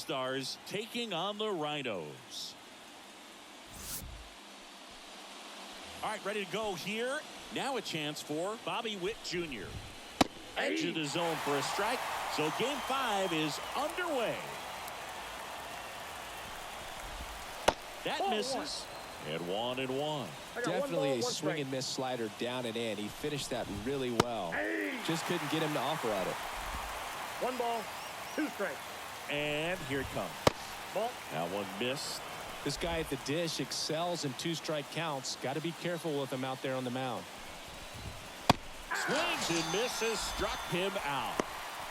All-Stars taking on the Rhinos. All right, ready to go here. Now a chance for Bobby Witt Jr. Edge of the zone for a strike. So game 5 is underway. That misses. And 1-1. Definitely a swing and miss slider down and in. He finished that really well. Just couldn't get him to offer at it. 1 ball, 2 strikes. And here it comes. Ball. That one missed. This guy at the dish excels in 2-strike counts. Got to be careful with him out there on the mound. Swings and misses, struck him out.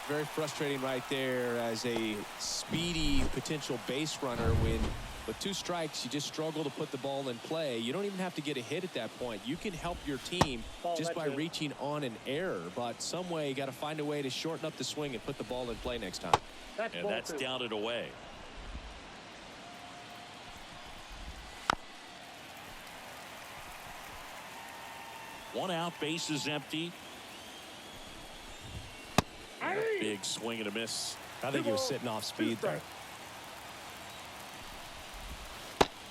Very frustrating right there as a speedy potential base runner when with 2 strikes you just struggle to put the ball in play. You don't even have to get a hit at that point. You can help your team just by reaching on an error, but some way you got to find a way to shorten up the swing and put the ball in play next time. And that's down and away. One out, base is empty. And a big swing and a miss. I think he was sitting off speed there.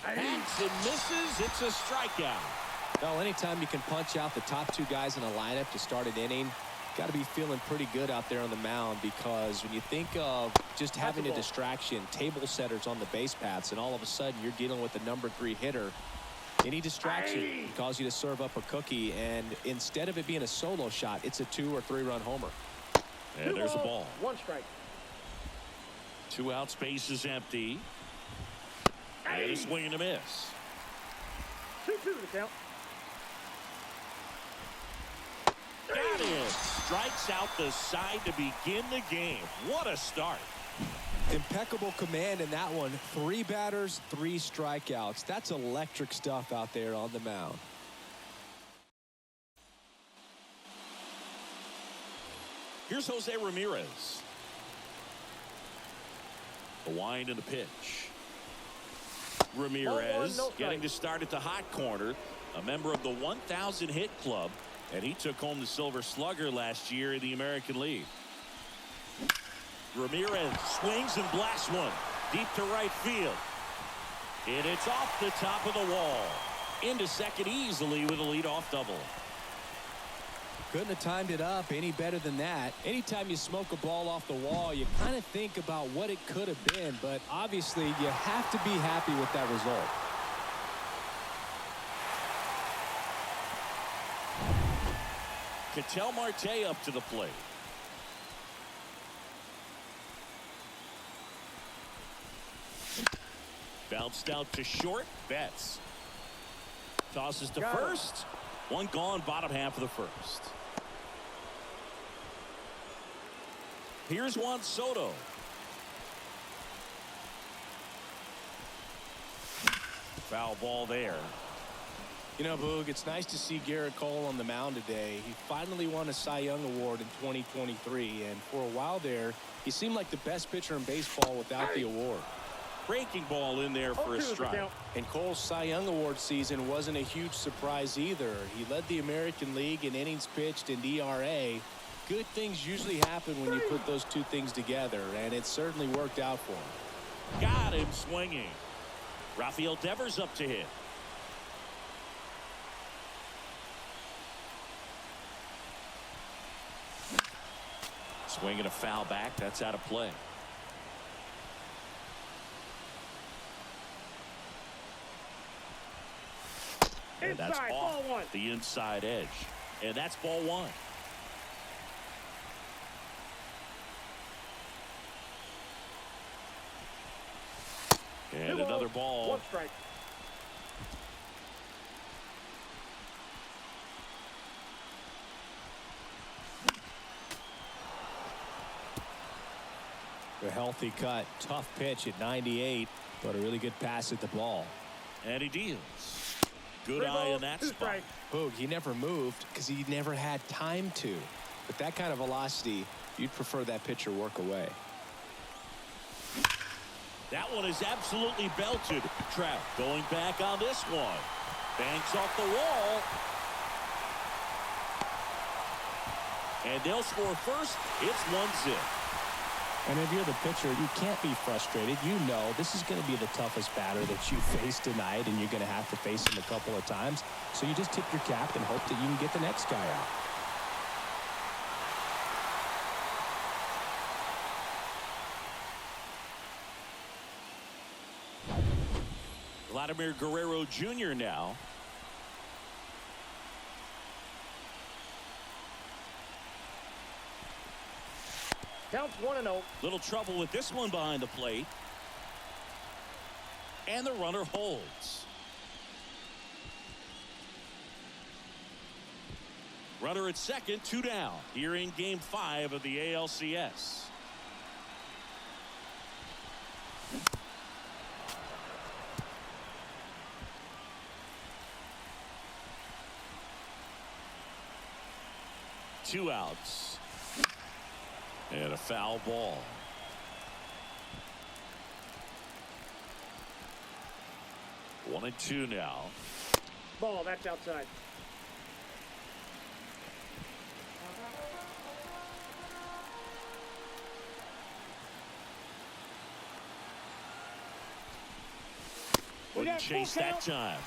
Hangs and misses. It's a strikeout. Well, anytime you can punch out the top 2 guys in a lineup to start an inning, got to be feeling pretty good out there on the mound, because when you think of just having a distraction, table setters on the base paths, and all of a sudden you're dealing with the number 3 hitter, any distraction can cause you to serve up a cookie, and instead of it being a solo shot, it's a 2 or 3 run homer. And there's a ball. 1 strike. 2 outs, base is empty. And a swing and a miss. 2-2 to count. Got it. Strikes out the side to begin the game. What a start. Impeccable command in that one. 3 batters, 3 strikeouts. That's electric stuff out there on the mound. Here's Jose Ramirez. The wind and the pitch. Ramirez getting to start at the hot corner. A member of the 1,000 hit club. And he took home the Silver Slugger last year in the American League. Ramirez swings and blasts one deep to right field. And it's off the top of the wall. Into second easily with a leadoff double. Couldn't have timed it up any better than that. Anytime you smoke a ball off the wall, you kind of think about what it could have been. But obviously, you have to be happy with that result. Ketel Marte up to the plate. Bounced out to short. Betts tosses to first. One gone, bottom half of the first. Here's Juan Soto. Foul ball there. You know, Boog, it's nice to see Garrett Cole on the mound today. He finally won a Cy Young Award in 2023, and for a while there, he seemed like the best pitcher in baseball without the award. Breaking ball in there for a strike. And Cole's Cy Young Award season wasn't a huge surprise either. He led the American League in innings pitched and ERA. Good things usually happen when you put those 2 things together, and it certainly worked out for him. Got him swinging. Rafael Devers up to hit. Swinging a foul back. That's out of play. And that's off the inside edge. And that's ball 1. And another ball. 1 strike. A healthy cut. Tough pitch at 98, but a really good pass at the ball. And he deals. Good eye in that spot. Boog, he never moved because he never had time to. But that kind of velocity, you'd prefer that pitcher work away. That one is absolutely belted. Trout going back on this one. Banks off the wall. And they'll score first. It's 1-0. And if you're the pitcher, you can't be frustrated. You know this is going to be the toughest batter that you face tonight, and you're going to have to face him a couple of times. So you just tip your cap and hope that you can get the next guy out. Vladimir Guerrero Jr. now. Counts 1-0. Little trouble with this one behind the plate. And the runner holds. Runner at second, 2 down. Here in Game 5 of the ALCS. Two outs. And a foul ball. One and two now. Ball, that's outside. Wouldn't chase that time.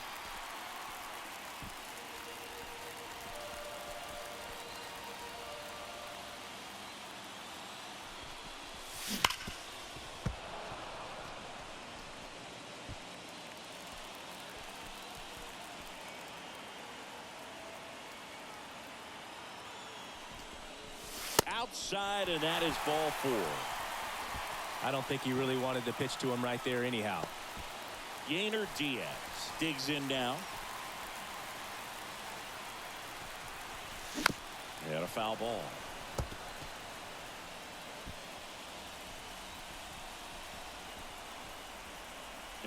Outside, and that is ball 4. I don't think he really wanted to pitch to him right there anyhow. Yainer Diaz digs in now. And a foul ball.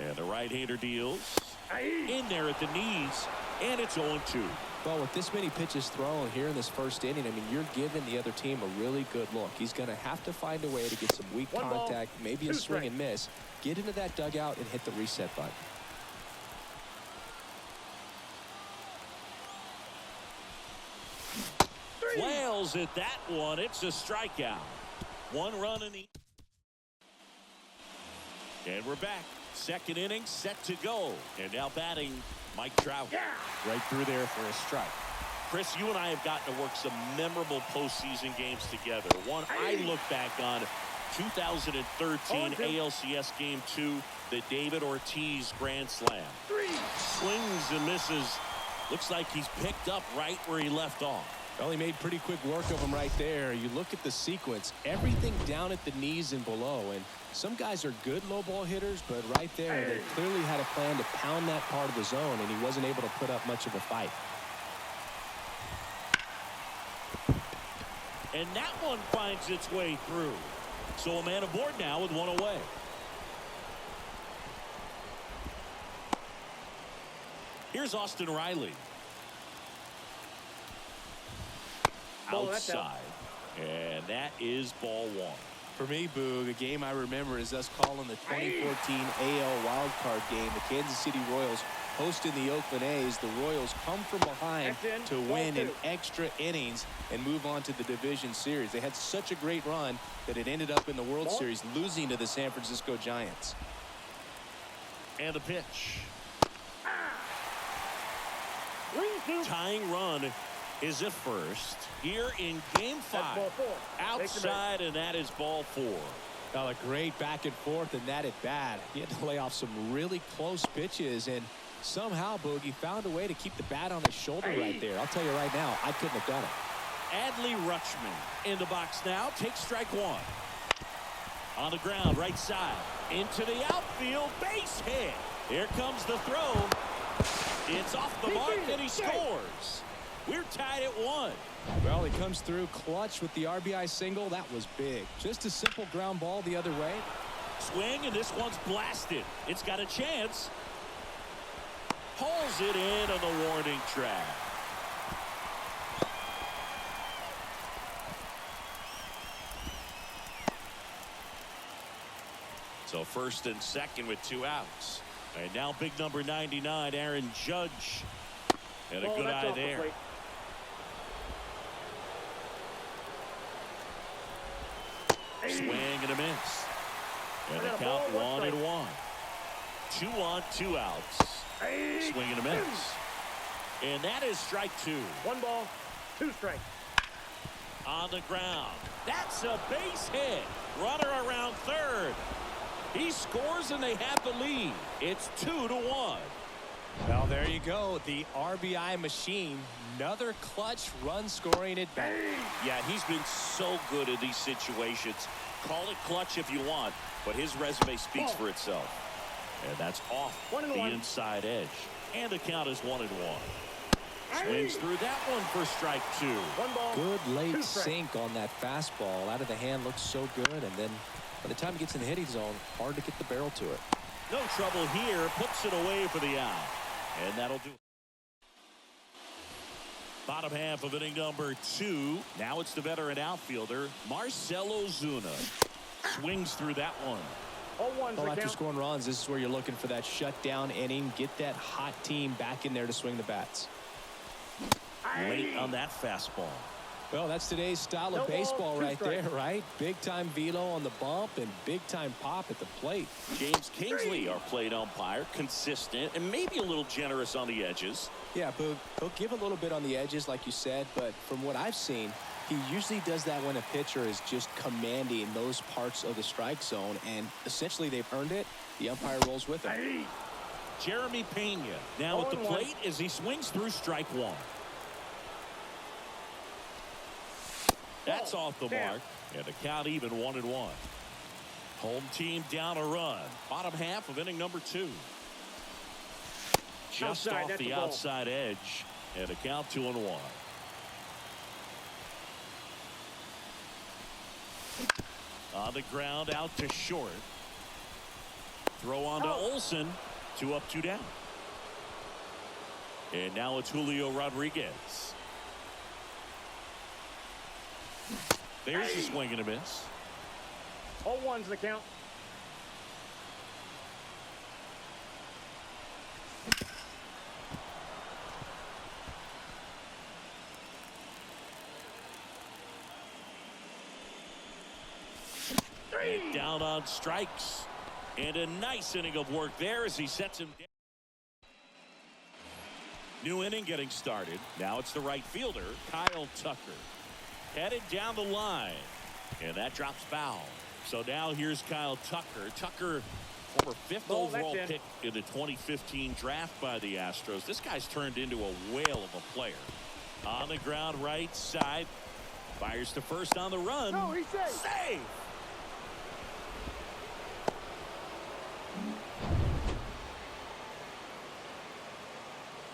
And the right-hander deals. In there at the knees. And it's 0-2. Well, with this many pitches thrown here in this first inning, I mean, you're giving the other team a really good look. He's going to have to find a way to get some weak contact, maybe a swing and miss, get into that dugout and hit the reset button. Flails at that one. It's a strikeout. 1 run in the... And we're back. Second inning set to go. And now batting Mike Trout. Right through there for a strike. Chris, you and I have gotten to work some memorable postseason games together. One I look back on, 2013 ALCS Game 2, the David Ortiz Grand Slam. Swings and misses. Looks like he's picked up right where he left off. Well, he made pretty quick work of him right there. You look at the sequence, everything down at the knees and below. And some guys are good low ball hitters, but right there, they clearly had a plan to pound that part of the zone, and he wasn't able to put up much of a fight. And that one finds its way through. So a man aboard now with 1 away. Here's Austin Riley. Outside. And that is ball 1. For me, Boog, a game I remember is us calling the 2014 AL wildcard game. The Kansas City Royals hosting the Oakland A's. The Royals come from behind to win in extra innings and move on to the division series. They had such a great run that it ended up in the World Series, losing to the San Francisco Giants. And the pitch. Tying run is at first here in Game 5. Outside, and that is ball 4. Well, a great back and forth, and that at bat. He had to lay off some really close pitches, and somehow, Boogie found a way to keep the bat on his shoulder right there. I'll tell you right now, I couldn't have done it. Adley Rutschman in the box now. Takes strike 1. On the ground, right side. Into the outfield. Base hit. Here comes the throw. It's off the mark, and he scores. We're tied at 1. Well, he comes through clutch with the RBI single. That was big. Just a simple ground ball the other way. Swing, and this one's blasted. It's got a chance. Pulls it in on the warning track. So first and second with 2 outs. And now big number 99, Aaron Judge. And a good eye there. Swing and a miss. And the count 1-1. 2 on, 2 outs. Swing and a miss. And that is strike 2. 1 ball, 2 strikes. On the ground. That's a base hit. Runner around third. He scores and they have the lead. It's 2-1. Well, there you go. The RBI machine. Another clutch run scoring at bat. Yeah, he's been so good in these situations. Call it clutch if you want, but his resume speaks for itself. And that's off the inside edge. And the count is 1-1. Swings through that one for strike 2. 1 ball. Good late sink on that fastball. Out of the hand looks so good. And then by the time he gets in the hitting zone, hard to get the barrel to it. No trouble here. Puts it away for the out. And that'll do it. Bottom half of inning number 2. Now it's the veteran outfielder, Marcell Ozuna. Swings through that one. Well, after scoring runs, this is where you're looking for that shutdown inning. Get that hot team back in there to swing the bats. Late on that fastball. Well, that's today's style of baseball right there, right? Big-time velo on the bump and big-time pop at the plate. James Kingsley, our plate umpire, consistent and maybe a little generous on the edges. Yeah, but he'll give a little bit on the edges, like you said, but from what I've seen, he usually does that when a pitcher is just commanding those parts of the strike zone, and essentially they've earned it. The umpire rolls with him. Jeremy Pena now at the plate as he swings through strike 1. That's off the mark, and the count even 1-1. Home team down a run. Bottom half of inning number 2. Just off the outside edge, and the count 2-1. On the ground, out to short. Throw on to Olsen. 2 up, 2 down. And now it's Julio Rodriguez. There's a swing and a miss. 0-1's the count. And down on strikes. And a nice inning of work there as he sets him down. New inning getting started. Now it's the right fielder, Kyle Tucker. Headed down the line. And that drops foul. So now here's Kyle Tucker. Tucker, former 5th overall pick in the 2015 draft by the Astros. This guy's turned into a whale of a player. On the ground, right side. Fires to first on the run. No, he's safe. Save!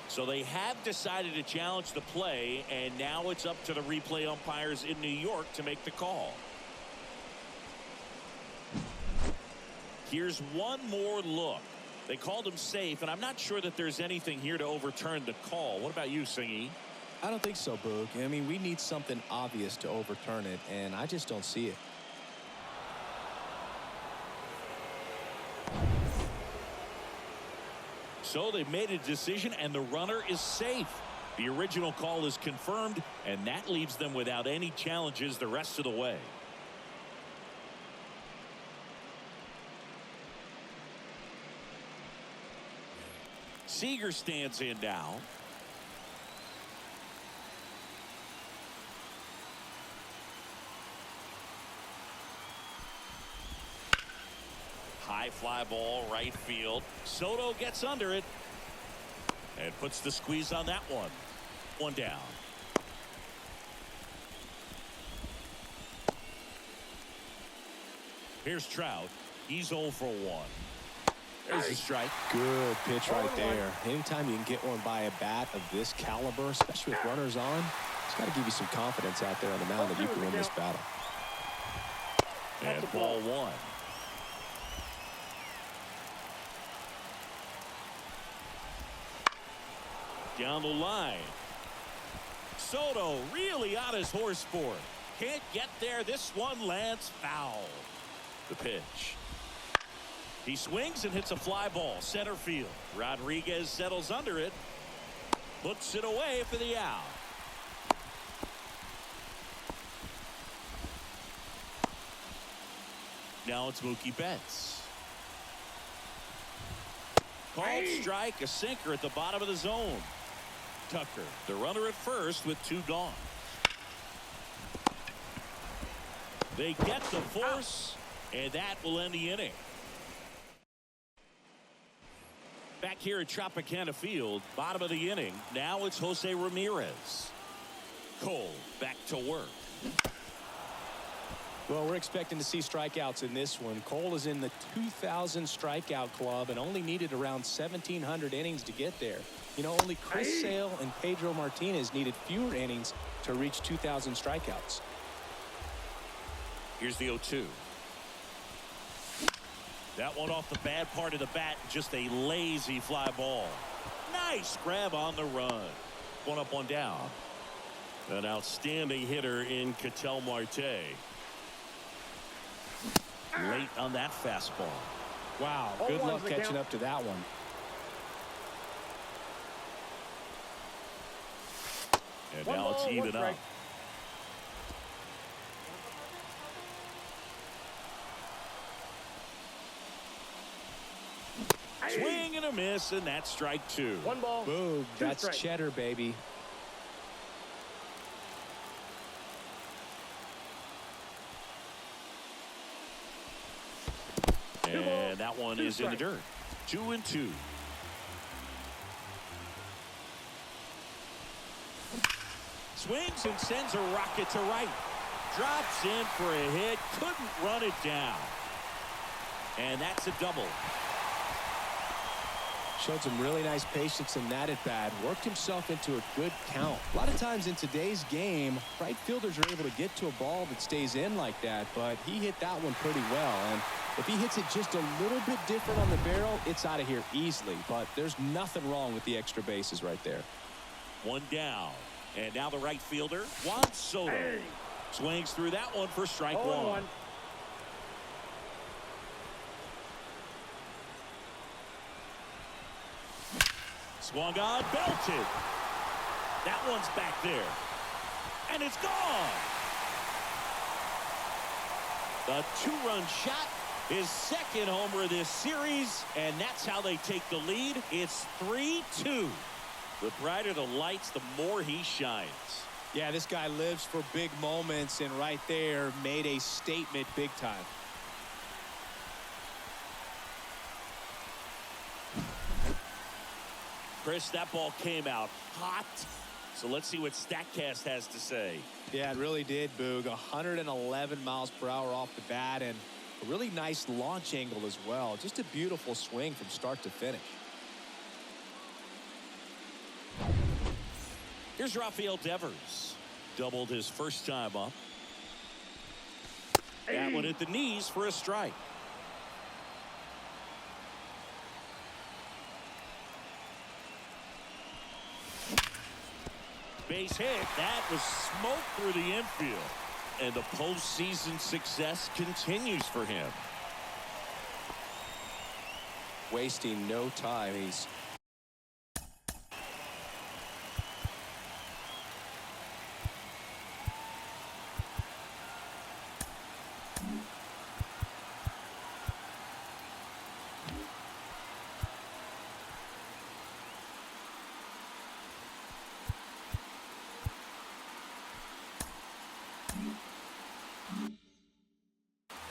So they have decided to challenge the play, and now it's up to the replay umpires in New York to make the call. Here's one more look. They called him safe, and I'm not sure that there's anything here to overturn the call. What about you, Singy? I don't think so, Boog. I mean, we need something obvious to overturn it, and I just don't see it. So they've made a decision, and the runner is safe. The original call is confirmed, and that leaves them without any challenges the rest of the way. Seager stands in now. High fly ball, right field. Soto gets under it and puts the squeeze on that one. 1 down. Here's Trout. He's 0 for 1. There's a strike. Good pitch right there. Anytime you can get one by a bat of this caliber, especially with runners on, it's got to give you some confidence out there on the mound that you can win this battle. And ball 1. Down the line. Soto really on his horse for it. Can't get there. This one lands foul. The pitch. He swings and hits a fly ball. Center field. Rodriguez settles under it. Puts it away for the out. Now it's Mookie Betts. Called strike, a sinker at the bottom of the zone. Tucker, the runner at first with 2 gone. They get the force, and that will end the inning. Back here at Tropicana Field, bottom of the inning. Now it's Jose Ramirez. Cole back to work. Well, we're expecting to see strikeouts in this one. Cole is in the 2,000 strikeout club and only needed around 1,700 innings to get there. You know, only Chris Sale and Pedro Martinez needed fewer innings to reach 2,000 strikeouts. Here's the 0-2. That one off the bad part of the bat, just a lazy fly ball. Nice grab on the run. 1 up, 1 down. An outstanding hitter in Ketel Marte. Late on that fastball. Wow, good luck catching up to that one. And now it's even up. Swing and a miss, and that's strike 2. 1 ball. Boom. 2 That's strikes. cheddar, baby. And that one is in the dirt. 2-2. Swings and sends a rocket to right. Drops in for a hit. Couldn't run it down. And that's a double. Showed some really nice patience in that at bat. Worked himself into a good count. A lot of times in today's game, right fielders are able to get to a ball that stays in like that, but he hit that one pretty well. And if he hits it just a little bit different on the barrel, it's out of here easily. But there's nothing wrong with the extra bases right there. 1 down. And now the right fielder, Juan Soto. Swings through that one for strike 1. Swung on, belted. That one's back there. And it's gone. The 2-run shot, his second homer of this series, and that's how they take the lead. It's 3-2. The brighter the lights, the more he shines. Yeah, this guy lives for big moments, and right there made a statement big time. Chris, that ball came out hot. So let's see what StatCast has to say. Yeah, it really did, Boog. 111 miles per hour off the bat, and a really nice launch angle as well. Just a beautiful swing from start to finish. Here's Rafael Devers. Doubled his first time up. That one at the knees for a strike. Base hit. That was smoke through the infield. And the postseason success continues for him. Wasting no time. He's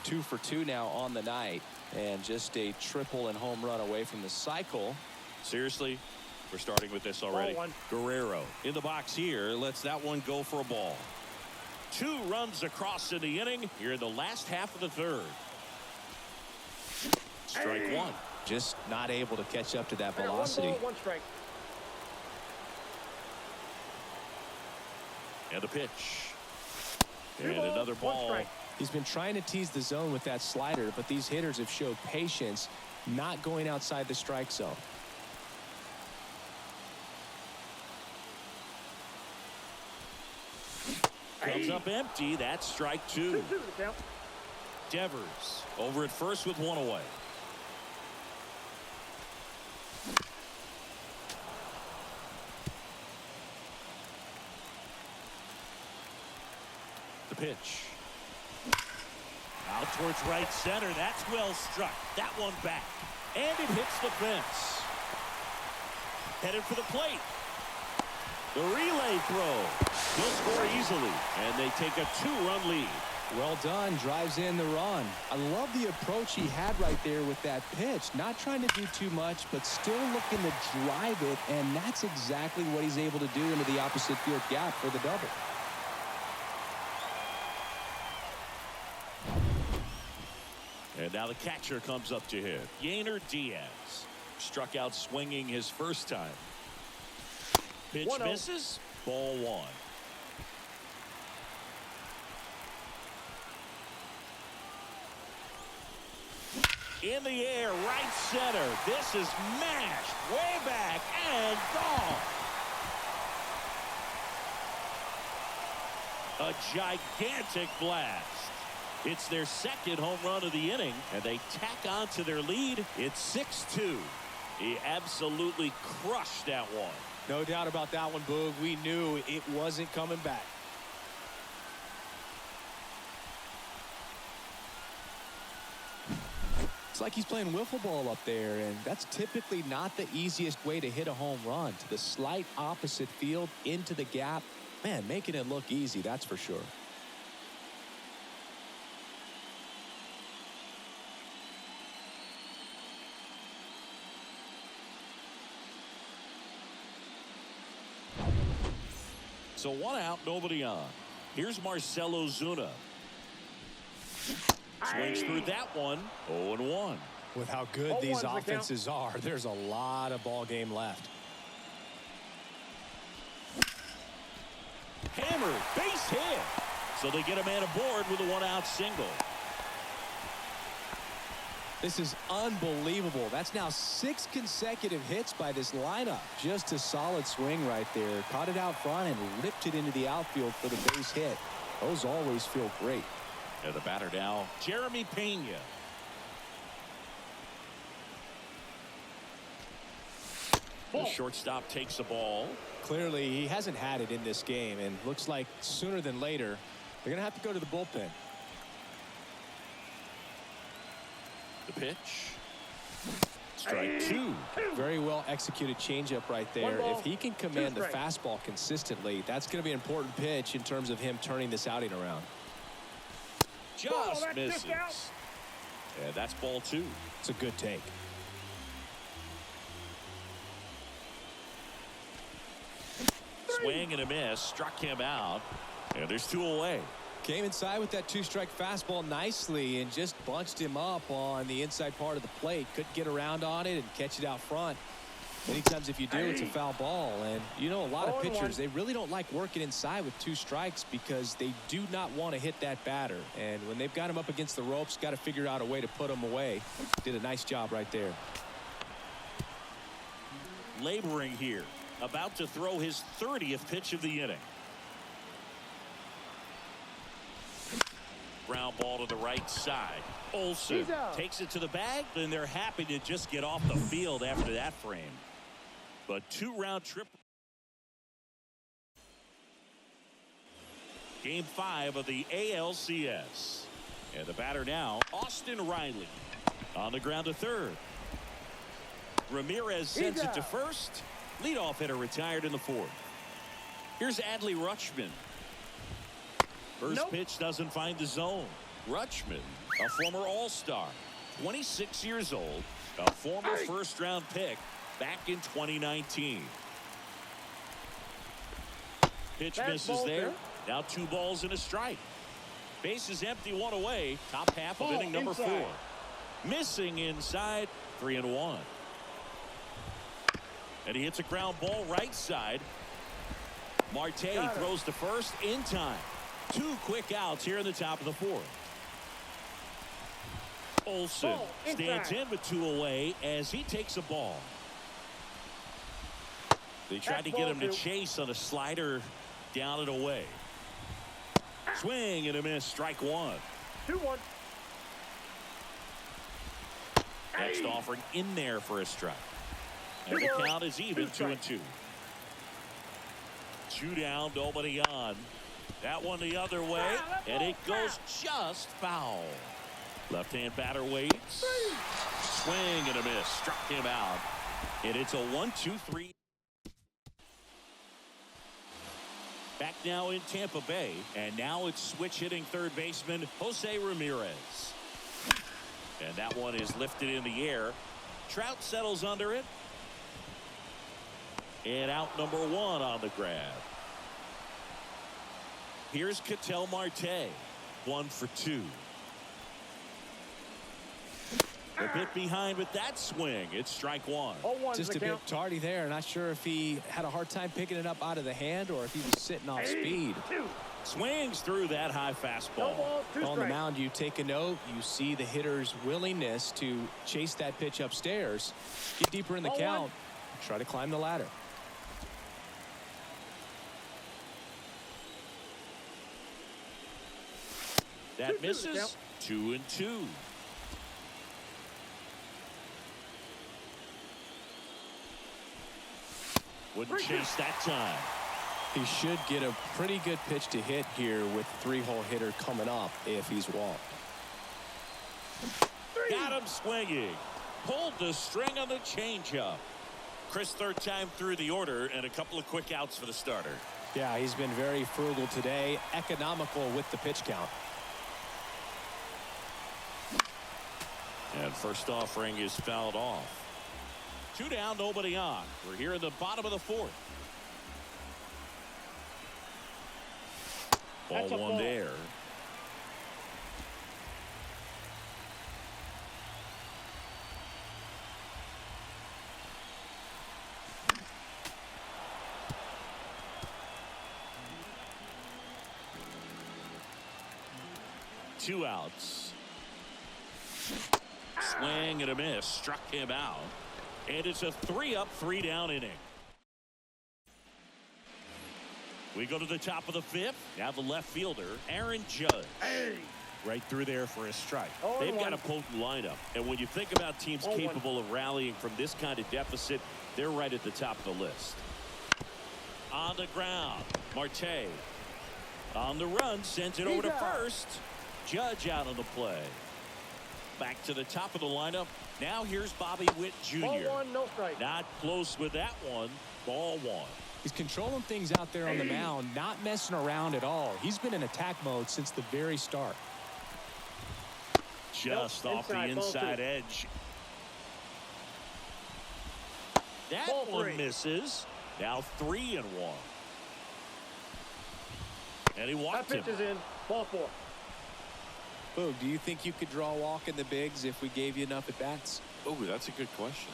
two for two now on the night, and just a triple and home run away from the cycle. Seriously, we're starting with this already. Guerrero in the box here. Lets that one go for a ball. 2 runs across in the inning here in the last half of the 3rd. Strike 1. Just not able to catch up to that velocity. 1 ball, 1 strike. And a pitch. And another ball. He's been trying to tease the zone with that slider, but these hitters have showed patience, not going outside the strike zone. Comes up empty. That's strike 2. Devers over at first with 1 away. The pitch. Out towards right center. That's well struck. That one back. And it hits the fence. Headed for the plate. The relay throw. He'll score easily. And they take a 2-run lead. Well done. Drives in the run. I love the approach he had right there with that pitch. Not trying to do too much, but still looking to drive it. And that's exactly what he's able to do into the opposite field gap for the double. And now the catcher comes up to him. Yainer Diaz struck out swinging his first time. Pitch misses. Ball 1. In the air, right center. This is mashed way back and gone. A gigantic blast. It's their second home run of the inning, and they tack on to their lead. It's 6-2. He absolutely crushed that one. No doubt about that one, Boog. We knew it wasn't coming back. It's like he's playing wiffle ball up there, and that's typically not the easiest way to hit a home run. To the slight opposite field, into the gap. Man, making it look easy, that's for sure. So 1 out, nobody on. Here's Marcell Ozuna. Swings through that one. 0-1. With how good these offenses are, there's a lot of ball game left. Hammered, base hit. So they get a man aboard with a 1-out single. This is unbelievable. That's now 6 consecutive hits by this lineup. Just a solid swing right there. Caught it out front and ripped it into the outfield for the base hit. Those always feel great. And the batter now, Jeremy Pena. The shortstop takes the ball. Clearly, he hasn't had it in this game, and looks like sooner than later, they're going to have to go to the bullpen. The pitch. Strike 2. Very well executed changeup right there. If he can command the fastball consistently, that's going to be an important pitch in terms of him turning this outing around. Just misses. And that's ball 2. It's a good take. Swing and a miss. Struck him out. And there's 2 away. Came inside with that 2-strike fastball nicely and just bunched him up on the inside part of the plate. Couldn't get around on it and catch it out front. Many times if you do, it's a foul ball. And you know, a lot of pitchers, they really don't like working inside with 2 strikes because they do not want to hit that batter. And when they've got him up against the ropes, got to figure out a way to put him away. Did a nice job right there. Laboring here. About to throw his 30th pitch of the inning. Ground ball to the right side. Olsen takes it to the bag, and they're happy to just get off the field after that frame. But 2-round trip. Game 5 of the ALCS. And the batter now, Austin Riley. On the ground to third. Ramirez sends it to first. Leadoff hitter retired in the 4th. Here's Adley Rutschman. First pitch doesn't find the zone. Rutschman, a former All-Star, 26 years old, a former first-round pick back in 2019. Pitch misses there. Now 2 balls and a strike. Base is empty, 1 away. Top half of inning number 4. Missing inside, 3-1. And he hits a ground ball right side. Marte throws to first in time. 2 quick outs here in the top of the 4th. Olsen stands in with 2 away as he takes a ball. They tried to get him to chase on a slider down and away. Swing and a miss. Strike 1. 2-1. Next offering in there for a strike. And the count is even 2-2. 2 down, nobody on. That one the other way, and it goes just foul. Left-hand batter waits. Swing and a miss. Struck him out. And it's a 1-2-3. Back now in Tampa Bay. And now it's switch hitting third baseman Jose Ramirez. And that one is lifted in the air. Trout settles under it. And out number 1 on the grab. Here's Ketel Marte. 1 for 2. A bit behind with that swing. It's strike 1. Just a bit tardy there. Not sure if he had a hard time picking it up out of the hand or if he was sitting off speed. Swings through that high fastball. On the mound, you take a note. You see the hitter's willingness to chase that pitch upstairs, get deeper in the count, try to climb the ladder. That misses. 2-2. Wouldn't chase that time. He should get a pretty good pitch to hit here with 3-hole hitter coming up if he's walked. Got him swinging. Pulled the string on the changeup. Chris, third time through the order and a couple of quick outs for the starter. Yeah, he's been very frugal today. Economical with the pitch count. And first offering is fouled off. 2 down, nobody on. We're here in the bottom of the 4th. Ball 1 there. Two outs. Swing and a miss. Struck him out. And it's a 3-up, 3-down inning. We go to the top of the 5th. Now the left fielder, Aaron Judge. Right through there for a strike. They've got a potent lineup. And when you think about teams capable of rallying from this kind of deficit, they're right at the top of the list. On the ground, Marte. On the run, sends it over to first. Judge out on the play. Back to the top of the lineup. Now here's Bobby Witt Jr. Ball 1, no strike. Not close with that one. Ball 1. He's controlling things out there on the mound, not messing around at all. He's been in attack mode since the very start. Just off the inside edge. That one misses. Now 3-1. And he walked him. That pitch is in. Ball 4. Boog, do you think you could draw a walk in the bigs if we gave you enough at bats? Oh, that's a good question.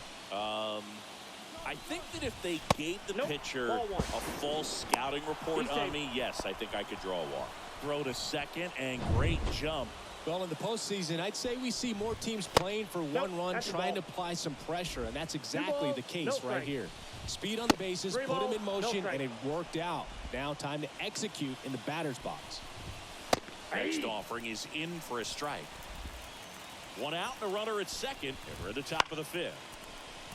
I think that if they gave the pitcher a full scouting report on me, yes, I think I could draw a walk. Throw to second and great jump. Well, in the postseason, I'd say we see more teams playing for one run, trying to apply some pressure, and that's exactly the case right here. Speed on the bases, put him in motion, and it worked out. Now time to execute in the batter's box. Next offering is in for a strike. 1 out and a runner at second. And we're at the top of the 5th.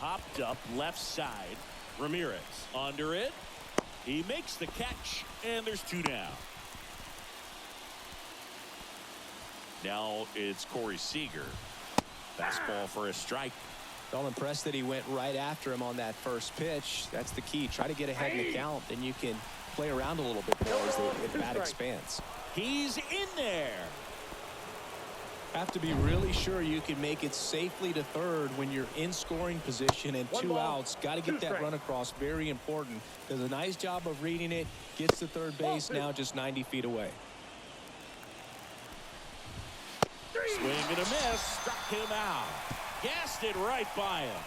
Hopped up left side. Ramirez under it. He makes the catch, and there's 2 down. Now it's Corey Seager. Fastball for a strike. Well, impressed that he went right after him on that first pitch. That's the key. Try to get ahead in the count, then you can play around a little bit more as the bat expands. He's in there. Have to be really sure you can make it safely to third when you're in scoring position and 2 outs. Got to get that run across. Very important. Does a nice job of reading it. Gets to third base now just 90 feet away. Swing and a miss. Struck him out. Gassed it right by him.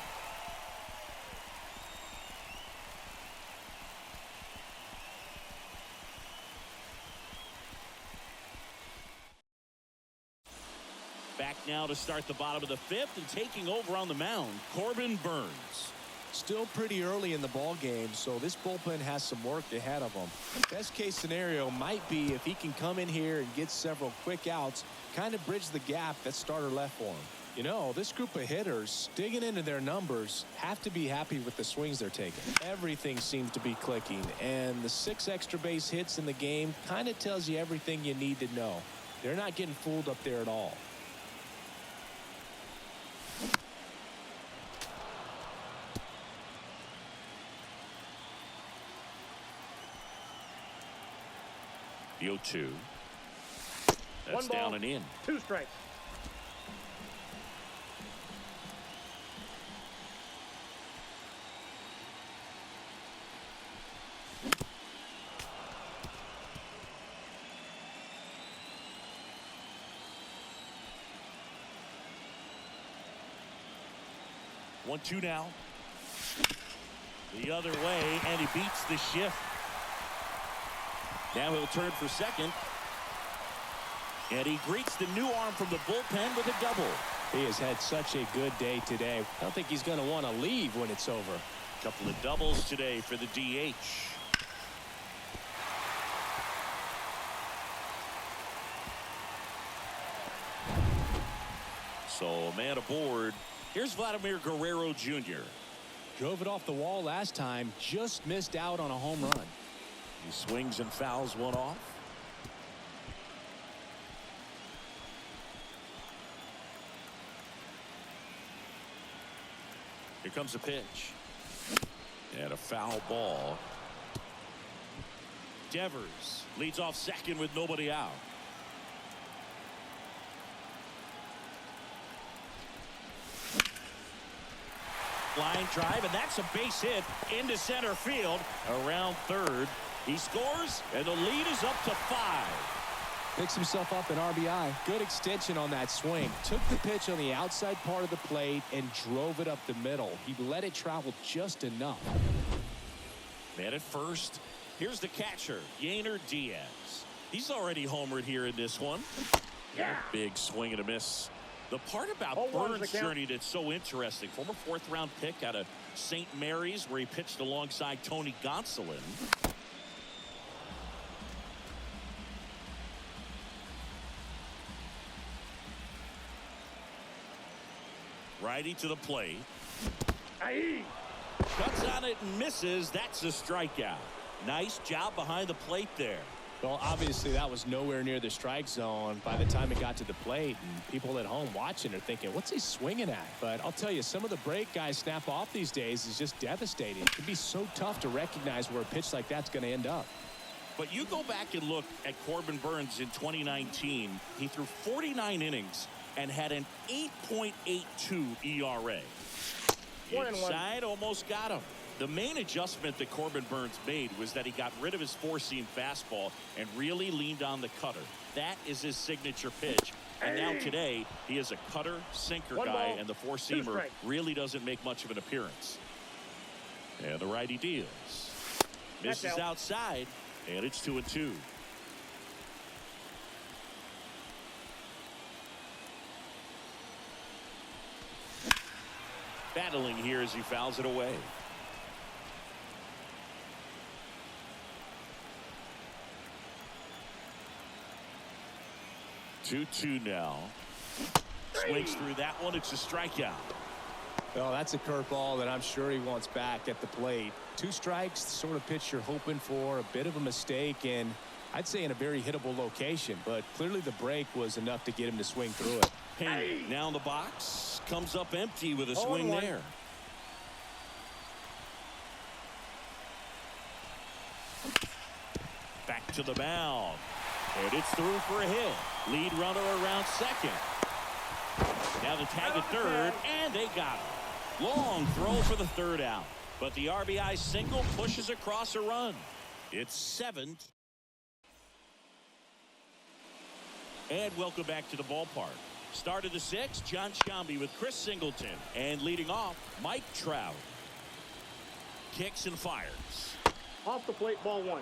Back now to start the bottom of the 5th and taking over on the mound, Corbin Burns. Still pretty early in the ball game, so this bullpen has some work ahead of them. Best case scenario might be if he can come in here and get several quick outs, kind of bridge the gap that starter left for him. You know, this group of hitters, digging into their numbers, have to be happy with the swings they're taking. Everything seems to be clicking, and the 6 extra base hits in the game kind of tells you everything you need to know. They're not getting fooled up there at all. The 0-2. That's One ball, down and in. 2 strikes. One, two now. The other way, and he beats the shift. Now he'll turn for second. And he greets the new arm from the bullpen with a double. He has had such a good day today. I don't think he's going to want to leave when it's over. Couple of doubles today for the DH. So, man aboard. Here's Vladimir Guerrero Jr. Drove it off the wall last time, just missed out on a home run. He swings and fouls one off. Here comes a pitch. And a foul ball. Devers leads off second with nobody out. Line drive, and that's a base hit into center field. Around third. He scores, and the lead is up to 5. Picks himself up an RBI. Good extension on that swing. Took the pitch on the outside part of the plate and drove it up the middle. He let it travel just enough. Man at first. Here's the catcher, Yainer Diaz. He's already homered here in this one. Yeah. Big swing and a miss. The part about Burns' journey that's so interesting, former 4th-round pick out of St. Mary's, where he pitched alongside Tony Gonsolin. Righty to the plate. Aye. Cuts on it and misses. That's a strikeout. Nice job behind the plate there. Well, obviously that was nowhere near the strike zone by the time it got to the plate, and people at home watching are thinking, what's he swinging at? But I'll tell you, some of the break guys snap off these days is just devastating. It can be so tough to recognize where a pitch like that's going to end up. But you go back and look at Corbin Burns in 2019. He threw 49 innings and had an 8.82 ERA. Inside, almost got him. The main adjustment that Corbin Burns made was that he got rid of his 4-seam fastball and really leaned on the cutter. That is his signature pitch. And now today, he is a cutter, sinker guy, and the 4-seamer really doesn't make much of an appearance. And the righty deals. Misses outside, and it's 2-2. Battling here as he fouls it away. 2-2 now. Swings through that one. It's a strikeout. Well, that's a curveball that I'm sure he wants back at the plate. 2 strikes, the sort of pitch you're hoping for. A bit of a mistake, and I'd say in a very hittable location. But clearly the break was enough to get him to swing through it. Payne now in the box. Comes up empty with a swing there. Back to the mound. And it's through for a hit. Lead runner around second. Now the tag at third, and they got him. Long throw for the third out. But the RBI single pushes across a run. It's 7. And welcome back to the ballpark. Start of the 6th, John Sciambi with Chris Singleton. And leading off, Mike Trout. Kicks and fires. Off the plate, ball 1.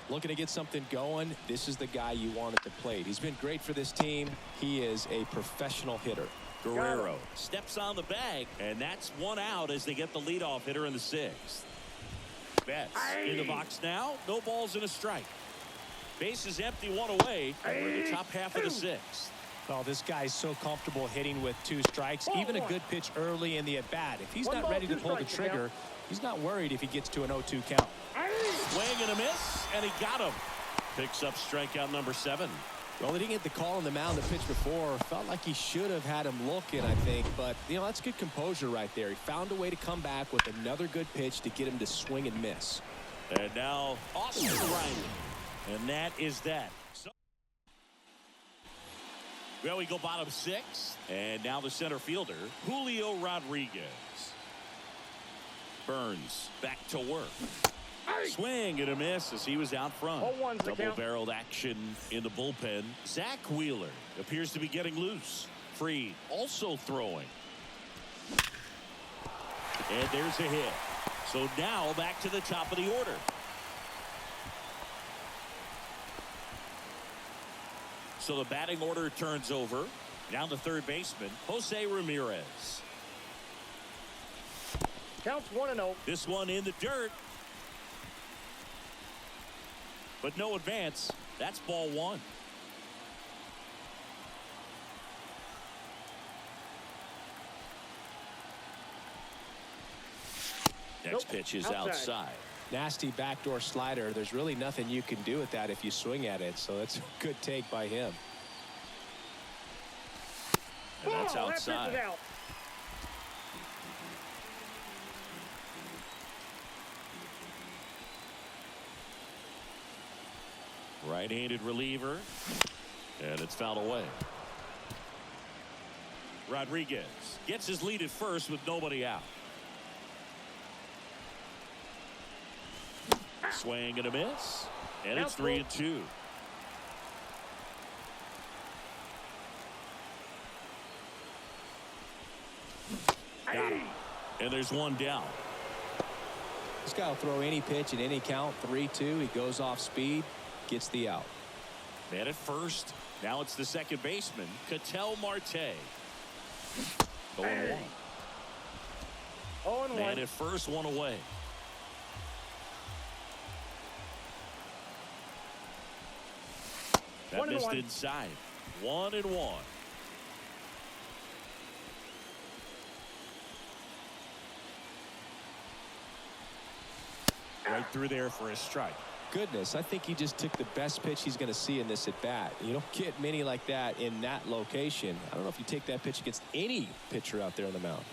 Looking to get something going. This is the guy you want at the plate. He's been great for this team. He is a professional hitter. Guerrero steps on the bag, and that's 1 out as they get the leadoff hitter in the 6th. Betts in the box now. No balls and a strike. Base is empty, 1 away. And we're in the top half of the 6th. Oh, this guy's so comfortable hitting with 2 strikes. Even a good pitch early in the at-bat. If he's not ready to pull the trigger, he's not worried if he gets to an 0-2 count. Swing and a miss, and he got him. Picks up strikeout number 7. Well, he didn't get the call on the mound the pitch before. Felt like he should have had him looking, I think. But, you know, that's good composure right there. He found a way to come back with another good pitch to get him to swing and miss. And now Austin Riley And that is that. Well, we go bottom 6. And now the center fielder, Julio Rodriguez. Burns back to work. Swing and a miss as he was out front. Double-barreled action in the bullpen. Zach Wheeler appears to be getting loose. Freed also throwing. And there's a hit. So now back to the top of the order. So the batting order turns over. Down to third baseman, Jose Ramirez. Counts 1-0. This one in the dirt. But no advance. That's ball 1. Next pitch is outside. Nasty backdoor slider. There's really nothing you can do with that if you swing at it. So it's a good take by him. And that's outside. That out. Right-handed reliever. And it's fouled away. Rodriguez gets his lead at first with nobody out. Swing and a miss. And it's 3-2. Got him. And there's one down. This guy will throw any pitch in any count. 3-2. He goes off speed. Gets the out. Man at first. Now it's the second baseman, Ketel Marte. 0-1. 0-1. Man at first, one away. That missed inside. 1-1. Right through there for a strike. Goodness, I think he just took the best pitch he's going to see in this at bat. You don't get many like that in that location. I don't know if you take that pitch against any pitcher out there on the mound.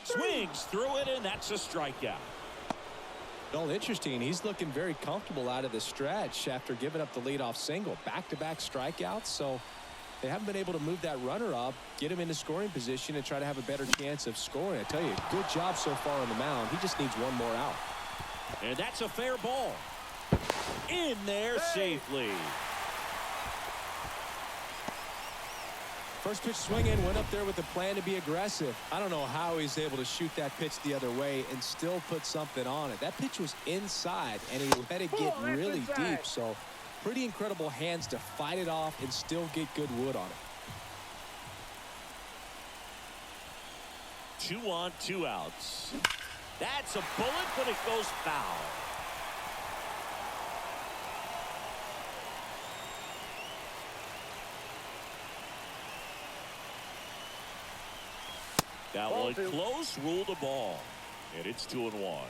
Swings through it, and that's a strikeout. Well, interesting. He's looking very comfortable out of the stretch after giving up the leadoff single. Back-to-back strikeouts, so they haven't been able to move that runner up, get him into scoring position, and try to have a better chance of scoring. I tell you, good job so far on the mound. He just needs one more out. And that's a fair ball. In there safely. First pitch swinging, went up there with a plan to be aggressive. I don't know how he's able to shoot that pitch the other way and still put something on it. That pitch was inside, and he let it get really deep. So pretty incredible hands to fight it off and still get good wood on it. 2 on, 2 outs. That's a bullet, but it goes foul. That one close, ruled the ball. And it's 2-1.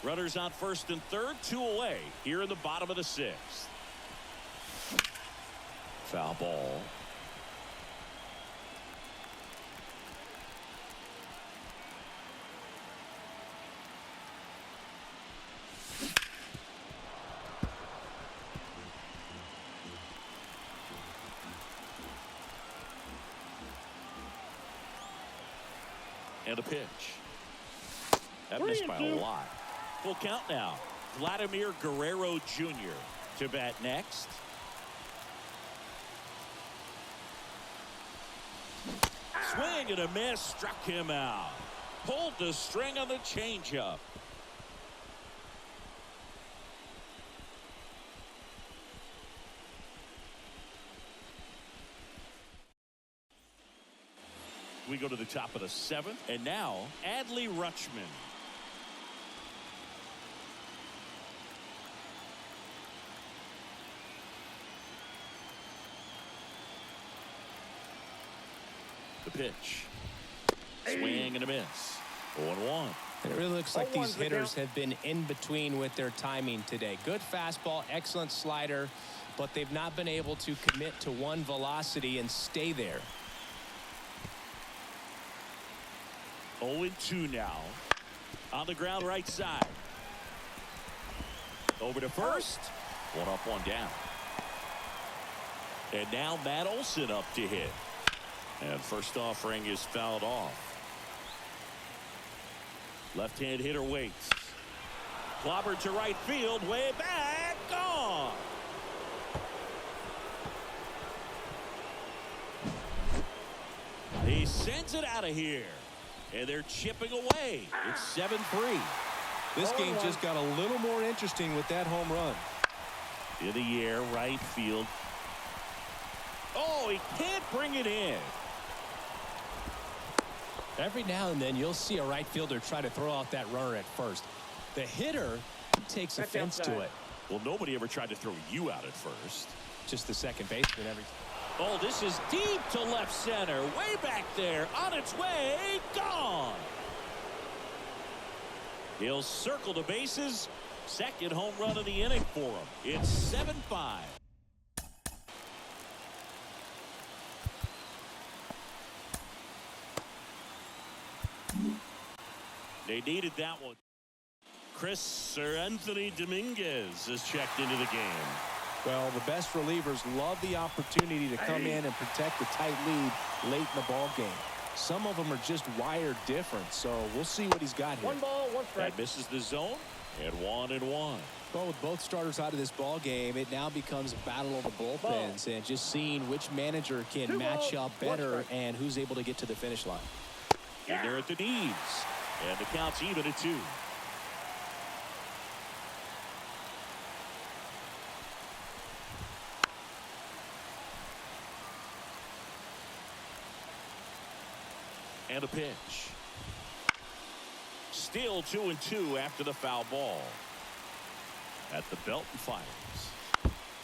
Runners on first and third, 2 away here in the bottom of the 6th. Foul ball. And a pitch. That missed by a lot. Full count now. Vladimir Guerrero Jr. to bat next. Swing and a miss. Struck him out. Pulled the string on the changeup. We go to the top of the 7th, and now Adley Rutschman. The pitch. Swing and a miss. 0-1. And it really looks like 0-1's these the hitters count. have been in between with their timing today. Good fastball, excellent slider, but they've not been able to commit to one velocity and stay there. 0-2 now. On the ground right side. Over to first. One up, one down. And now Matt Olson up to hit. And first offering is fouled off. Left-hand hitter waits. Clobbered to right field. Way back. Gone. He sends it out of here. And they're chipping away. It's 7-3. This game just got a little more interesting with that home run. In the air, right field. Oh, he can't bring it in. Every now and then you'll see a right fielder try to throw out that runner at first. The hitter takes That's offense outside. to it. Well, nobody ever tried to throw you out at first. Just the second baseman every. Oh, this is deep to left center. Way back there. On its way. Gone. He'll circle the bases. Second home run of the inning for him. It's 7-5. They needed that one. Anthony Dominguez is checked into the game. Well, the best relievers love the opportunity to come in and protect the tight lead late in the ball game. Some of them are just wired different, so we'll see what he's got here. 1 ball, 1 strike. That misses the zone, and 1-1. Well, with both starters out of this ball game, it now becomes a battle of the bullpens and just seeing which manager can 2 match balls, up 1 better strike. and who's able to get to the finish line. In there at the knees, and the count's even at 2. And a pitch. Still 2-2 after the foul ball. At the belt and fires.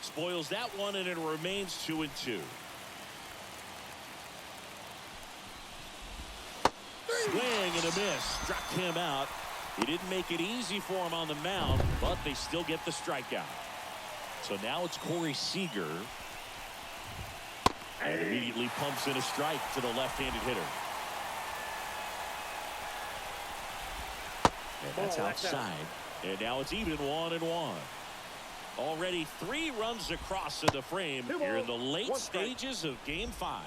Spoils that one, and it remains 2-2. Swing and a miss. Struck him out. He didn't make it easy for him on the mound, but they still get the strikeout. So now it's Corey Seager. And immediately pumps in a strike to the left-handed hitter. And that's outside. And now it's even 1-1. Already 3 runs across in the frame here in the late stages of Game 5.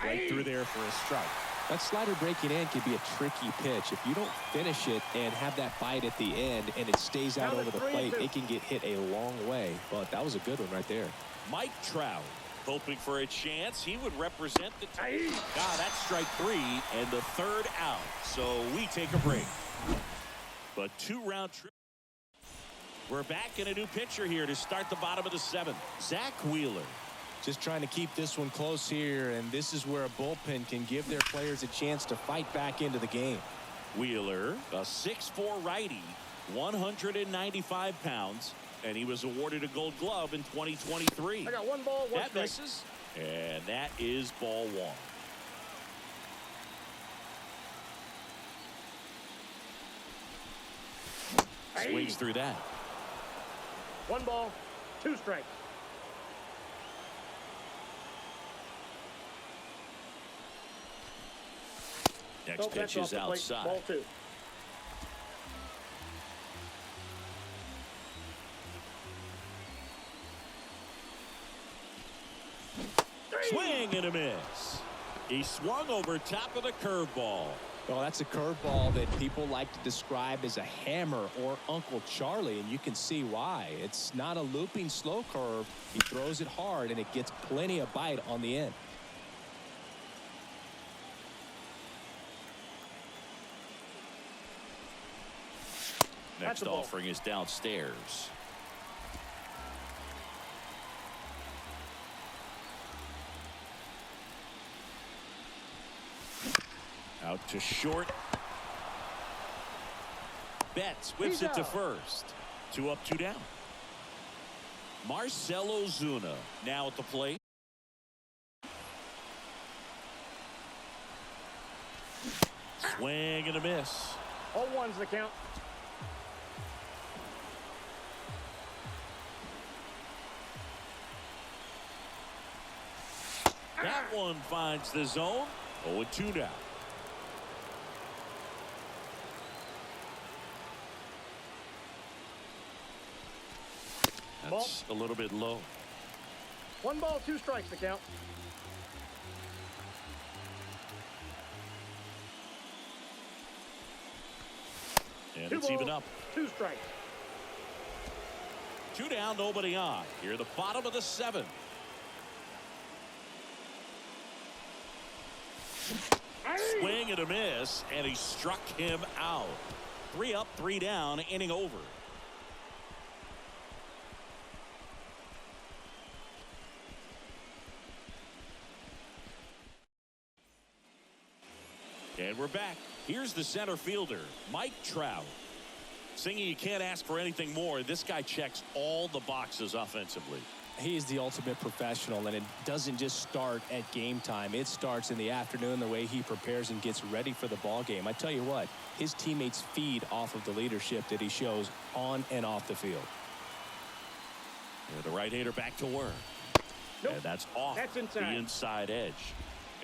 Right through there for a strike. That slider breaking in can be a tricky pitch. If you don't finish it and have that bite at the end and it stays out over the plate, it can get hit a long way. But that was a good one right there. Mike Trout hoping for a chance. He would represent the team. That's strike 3 and the 3rd out. So we take a break. But 2-round trip. We're back in a new pitcher here to start the bottom of the 7th. Zach Wheeler. Just trying to keep this one close here, and this is where a bullpen can give their players a chance to fight back into the game. Wheeler, a 6'4" righty, 195 pounds, and he was awarded a Gold Glove in 2023. I got 1 ball, 1 That strike. misses, and that is ball 1. Swings through that. 1 ball, 2 strikes. Next pitch is outside. Ball 2. Swing and a miss. He swung over top of the curveball. Well, that's a curveball that people like to describe as a hammer or Uncle Charlie, and you can see why. It's not a looping slow curve. He throws it hard, and it gets plenty of bite on the end. Next offering is downstairs. Out to short. Betts whips it to first. 2 up, 2 down. Marcell Ozuna now at the plate. Swing and a miss. 0-1's the count. That one finds the zone. 0-2 now. That's a little bit low. 1 ball, 2 strikes the count. And 2 it's balls, even up. 2 strikes. 2 down, nobody on. Here, the bottom of the 7th. Swing and a miss, and he struck him out. 3 up, 3 down, inning over. And we're back. Here's the center fielder, Mike Trout. Singy, you can't ask for anything more. This guy checks all the boxes offensively. He is the ultimate professional, and it doesn't just start at game time. It starts in the afternoon, the way he prepares and gets ready for the ball game. I tell you what, his teammates feed off of the leadership that he shows on and off the field. And the right-hander back to work. Nope. And that's off the inside edge.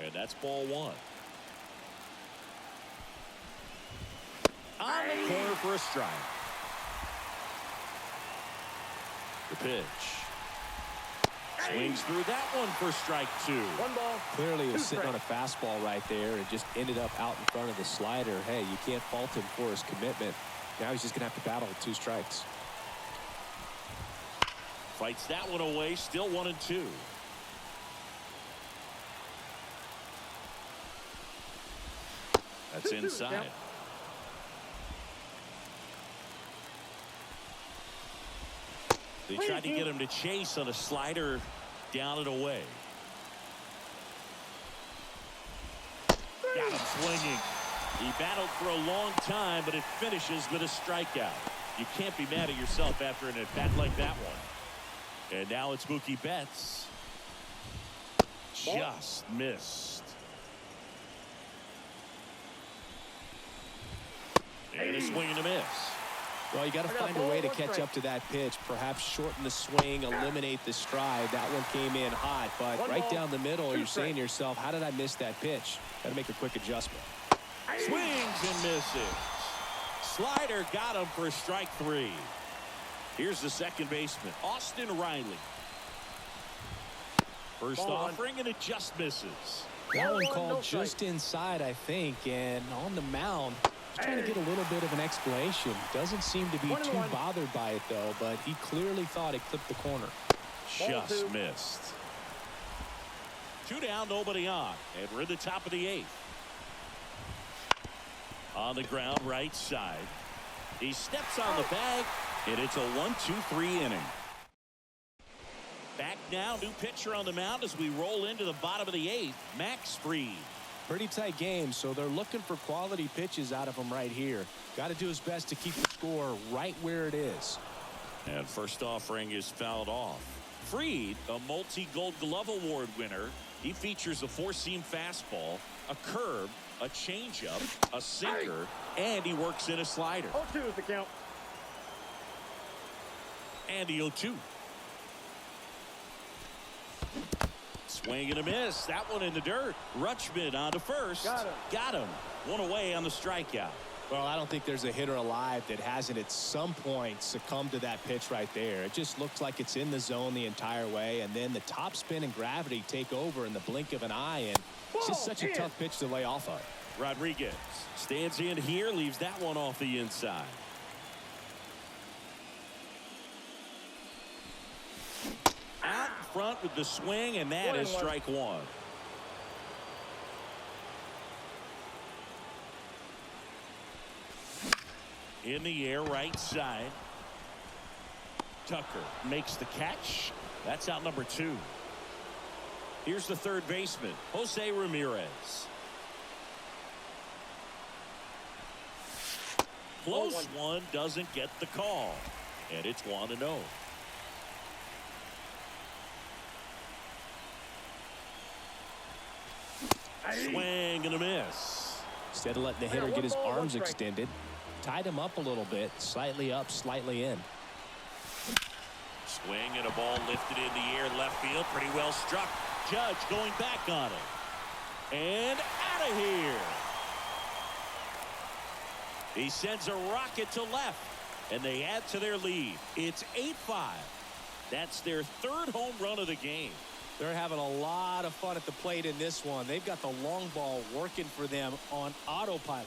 And that's ball 1. On the corner for a strike. The pitch. Swings through that one for strike 2. 1 ball. Clearly was 2 sitting on a strikes. fastball right there and just ended up out in front of the slider. Hey, you can't fault him for his commitment. Now he's just going to have to battle with 2 strikes. Fights that one away. Still 1-2. That's 2-2 inside. count. They tried to get him to chase on a slider down and away. Got him swinging. He battled for a long time, but it finishes with a strikeout. You can't be mad at yourself after an at-bat like that one. And now it's Mookie Betts. Just missed. And a swing and a miss. Well, you got to find a way to catch up to that pitch. Perhaps shorten the swing, eliminate the stride. That one came in hot, but right down the middle, you're saying to yourself, how did I miss that pitch? Got to make a quick adjustment. Swings and misses. Slider got him for strike 3. Here's the second baseman, Austin Riley. First offering, and it just misses. That one called just inside, I think, and on the mound, trying to get a little bit of an explanation. Doesn't seem to be too bothered by it, though, but he clearly thought it clipped the corner. Just missed. 2 down, nobody on, and we're in the top of the 8th. On the ground, right side. He steps on the bag, and it's a 1-2-3 inning. Back now, new pitcher on the mound as we roll into the bottom of the 8th, Max Fried. Pretty tight game, so they're looking for quality pitches out of him right here. Got to do his best to keep the score right where it is. And first offering is fouled off. Fried, a multi-Gold Glove Award winner. He features a 4-seam fastball, a curve, a changeup, a sinker, and he works in a slider. 0-2 is the count. And the 0-2. Swing and a miss. That one in the dirt. Rutschman on to first. Got him. 1 away on the strikeout. Well, I don't think there's a hitter alive that hasn't at some point succumbed to that pitch right there. It just looks like it's in the zone the entire way, and then the top spin and gravity take over in the blink of an eye, and it's just such a tough pitch to lay off of. Rodriguez stands in here, leaves that one off the inside. Out in front with the swing, and that is strike 1. In the air, right side. Tucker makes the catch. That's out number 2. Here's the third baseman, Jose Ramirez. Close one, doesn't get the call. And it's 1-0. Swing and a miss. Instead of letting the hitter get his arms extended, tied him up a little bit, slightly up, slightly in. Swing and a ball lifted in the air, left field, pretty well struck. Judge going back on it. And out of here. He sends a rocket to left, and they add to their lead. It's 8-5. That's their third home run of the game. They're having a lot of fun at the plate in this one. They've got the long ball working for them on autopilot.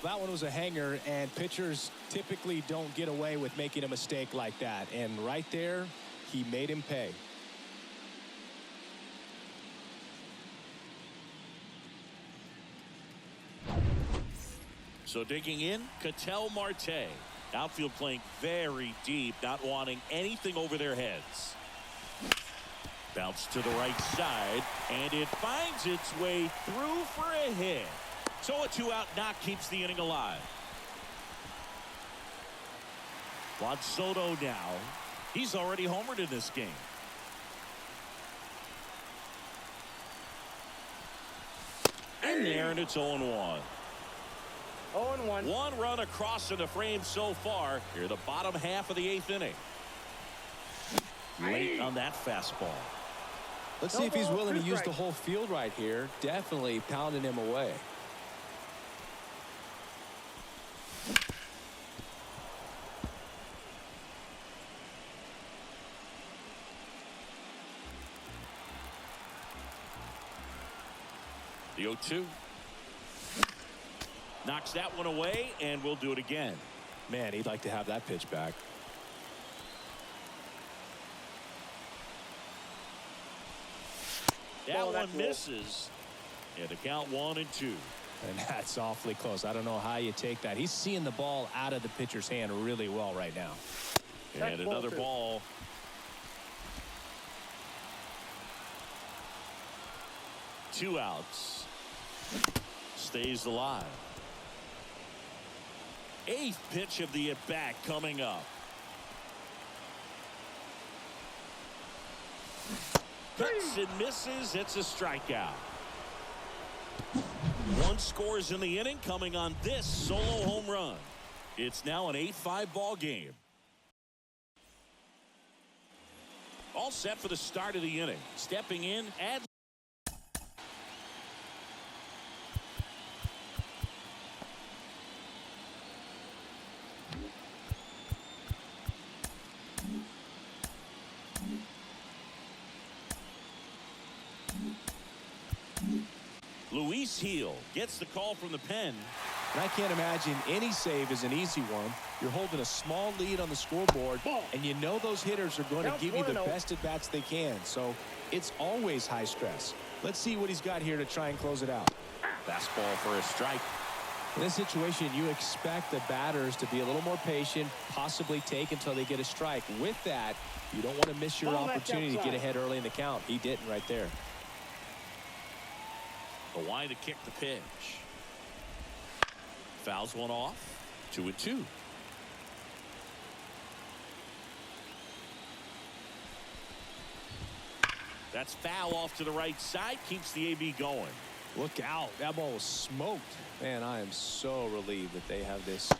That one was a hanger, and pitchers typically don't get away with making a mistake like that. And right there, he made him pay. So digging in, Ketel Marte. Outfield playing very deep, not wanting anything over their heads. Bounce to the right side, and it finds its way through for a hit. So a 2-out knock keeps the inning alive. Juan Soto now. He's already homered in this game. In there, and it's 0-1. 0-1. One run across in the frame so far. Here, the bottom half of the 8th inning. Late on that fastball. Let's see if he's willing to use the whole field right here. Definitely pounding him away. The 0-2. Knocks that one away, and we'll do it again. Man, he'd like to have that pitch back. That one misses. And the count 1-2. And that's awfully close. I don't know how you take that. He's seeing the ball out of the pitcher's hand really well right now. And another ball. Two outs. Stays alive. 8th pitch of the at-bat coming up. Cuts and misses. It's a strikeout. One scores in the inning, coming on this solo home run. It's now an 8-5 ball game. All set for the start of the inning. Stepping in, add. Luis Heel gets the call from the pen. And I can't imagine any save is an easy one. You're holding a small lead on the scoreboard, and you know those hitters are going to give you the best at bats they can. So it's always high stress. Let's see what he's got here to try and close it out. Fastball for a strike. In this situation, you expect the batters to be a little more patient, possibly take until they get a strike. With that, you don't want to miss your opportunity to get ahead early in the count. He didn't right there. The line to kick the pitch. Fouls one off. 2-2. That's foul off to the right side. Keeps the AB going. Look out. That ball was smoked. Man, I am so relieved that they have this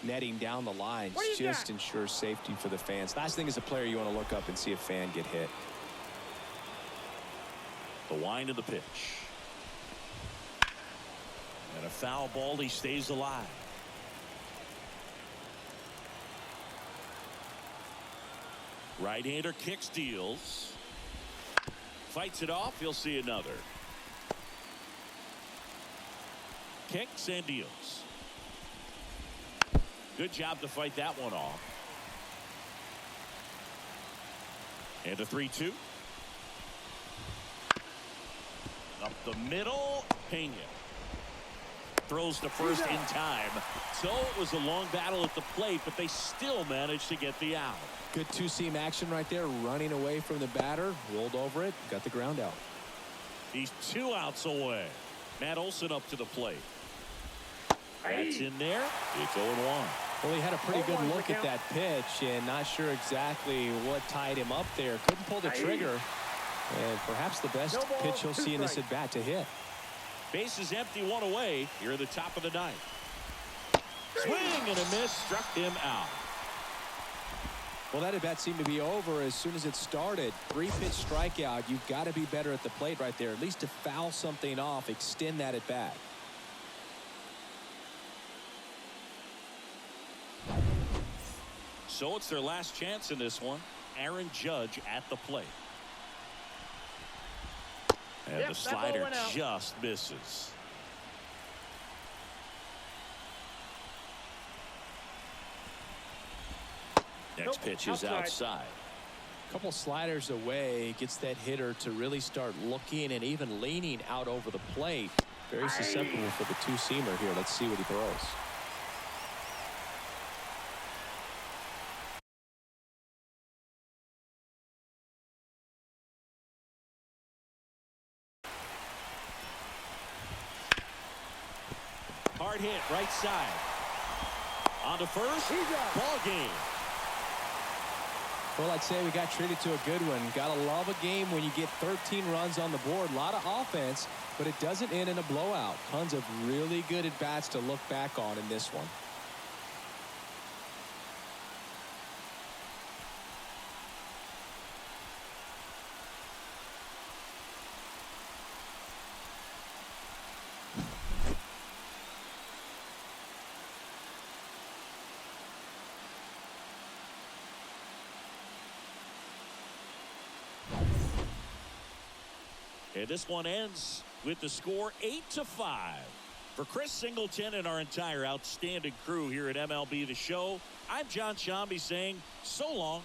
netting down the lines. Just ensures safety for the fans. Last thing as a player, you want to look up and see a fan get hit. The wind of the pitch. And a foul ball. He stays alive. Right-hander kicks, deals. Fights it off. He'll see another. Kicks and deals. Good job to fight that one off. And a 3-2. Up the middle. Pena throws to first in time. So it was a long battle at the plate, but they still managed to get the out. Good two-seam action right there, running away from the batter, rolled over it, got the ground out. He's 2 outs away. Matt Olson up to the plate. That's in there. It's 0-1. Well, he had a pretty good look at that pitch and not sure exactly what tied him up there. Couldn't pull the trigger. And perhaps the best No ball, pitch he'll 2 see in this strikes. at-bat to hit. Bases empty, 1 away. Here at the top of the 9th. Swing and a miss, struck him out. Well, that at-bat seemed to be over as soon as it started. 3-pitch strikeout. You've got to be better at the plate right there, at least to foul something off, extend that at-bat. So it's their last chance in this one. Aaron Judge at the plate. And the slider just misses. Next pitch is outside. A couple sliders away, gets that hitter to really start looking and even leaning out over the plate. Very susceptible for the two-seamer here. Let's see what he throws. Hard hit, right side. On to first. Ball game. Well, I'd say we got treated to a good one. Gotta love a game when you get 13 runs on the board. A lot of offense, but it doesn't end in a blowout. Tons of really good at-bats to look back on in this one. And this one ends with the score 8-5. For Chris Singleton and our entire outstanding crew here at MLB The Show, I'm John Shambi saying so long